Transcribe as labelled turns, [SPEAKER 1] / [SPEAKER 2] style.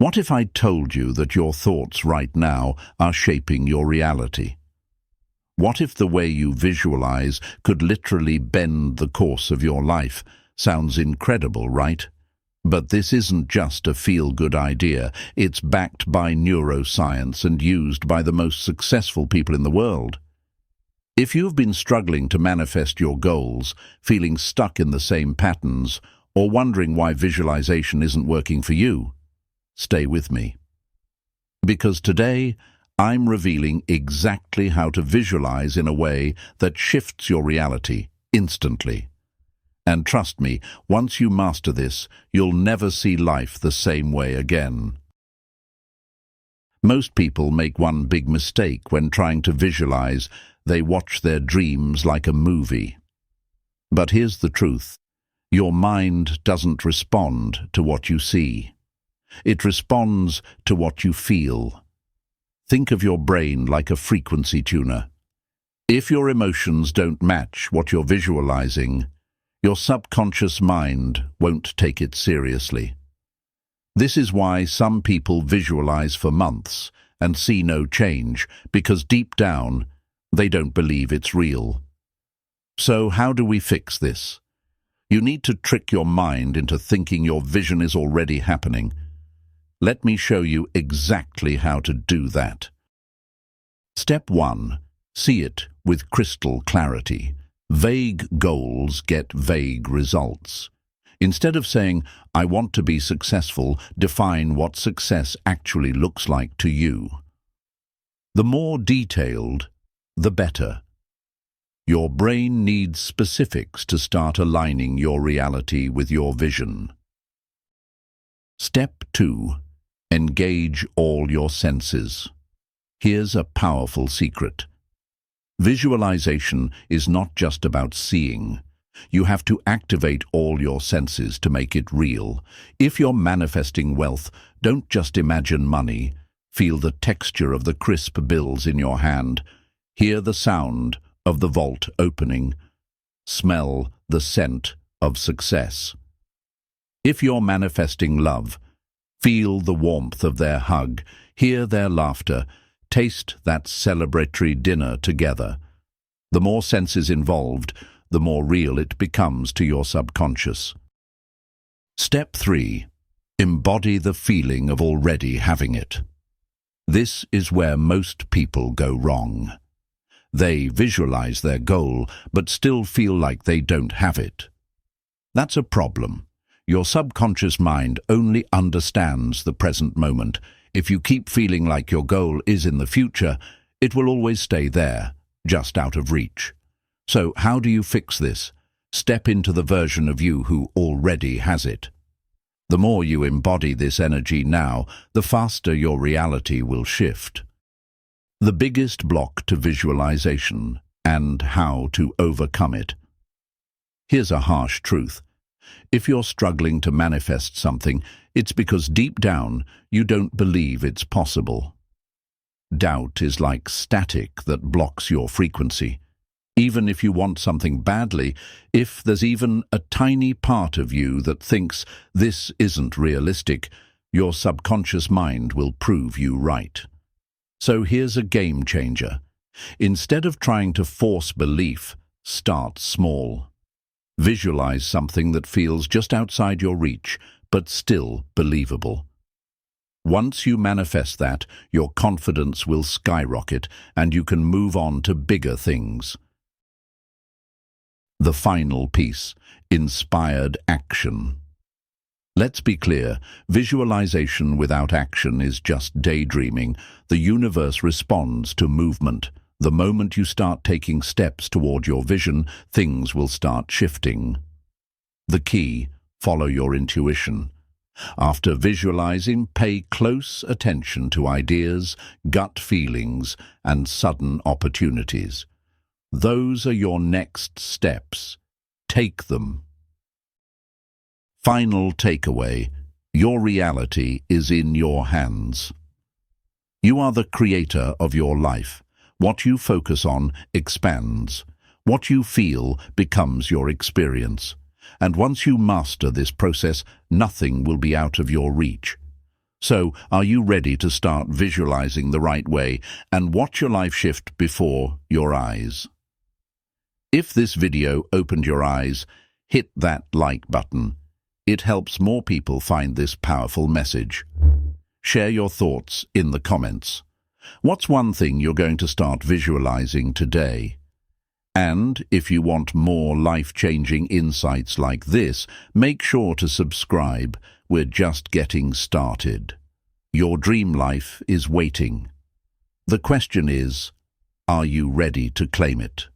[SPEAKER 1] What if I told you that your thoughts right now are shaping your reality? What if the way you visualize could literally bend the course of your life? Sounds incredible, right? But this isn't just a feel-good idea. It's backed by neuroscience and used by the most successful people in the world. If you've been struggling to manifest your goals, feeling stuck in the same patterns, or wondering why visualization isn't working for you, stay with me. Because today, I'm revealing exactly how to visualize in a way that shifts your reality instantly. And trust me, once you master this, you'll never see life the same way again. Most people make one big mistake when trying to visualize. They watch their dreams like a movie. But here's the truth. Your mind doesn't respond to what you see. It responds to what you feel. Think of your brain like a frequency tuner. If your emotions don't match what you're visualizing, your subconscious mind won't take it seriously. This is why some people visualize for months and see no change, because deep down, they don't believe it's real. So how do we fix this? You need to trick your mind into thinking your vision is already happening. Let me show you exactly how to do that. Step 1. See it with crystal clarity. Vague goals get vague results. Instead of saying, "I want to be successful," define what success actually looks like to you. The more detailed, the better. Your brain needs specifics to start aligning your reality with your vision. Step 2. Engage all your senses. Here's a powerful secret. Visualization is not just about seeing. You have to activate all your senses to make it real. If you're manifesting wealth, don't just imagine money. Feel the texture of the crisp bills in your hand. Hear the sound of the vault opening. Smell the scent of success. If you're manifesting love, feel the warmth of their hug. Hear their laughter. Taste that celebratory dinner together. The more senses involved, the more real it becomes to your subconscious. Step 3. Embody the feeling of already having it. This is where most people go wrong. They visualize their goal, but still feel like they don't have it. That's a problem. Your subconscious mind only understands the present moment. If you keep feeling like your goal is in the future, it will always stay there, just out of reach. So how do you fix this? Step into the version of you who already has it. The more you embody this energy now, the faster your reality will shift. The biggest block to visualization and how to overcome it. Here's a harsh truth. If you're struggling to manifest something, it's because deep down you don't believe it's possible. Doubt is like static that blocks your frequency. Even if you want something badly, if there's even a tiny part of you that thinks this isn't realistic, your subconscious mind will prove you right. So here's a game changer. Instead of trying to force belief, start small. Visualize something that feels just outside your reach, but still believable. Once you manifest that, your confidence will skyrocket and you can move on to bigger things. The final piece, inspired action. Let's be clear, visualization without action is just daydreaming. The universe responds to movement. The moment you start taking steps toward your vision, things will start shifting. The key, follow your intuition. After visualizing, pay close attention to ideas, gut feelings, and sudden opportunities. Those are your next steps. Take them. Final takeaway, your reality is in your hands. You are the creator of your life. What you focus on expands. What you feel becomes your experience. And once you master this process, nothing will be out of your reach. So, are you ready to start visualizing the right way and watch your life shift before your eyes? If this video opened your eyes, hit that like button. It helps more people find this powerful message. Share your thoughts in the comments. What's one thing you're going to start visualizing today? And if you want more life-changing insights like this, make sure to subscribe. We're just getting started. Your dream life is waiting. The question is, are you ready to claim it?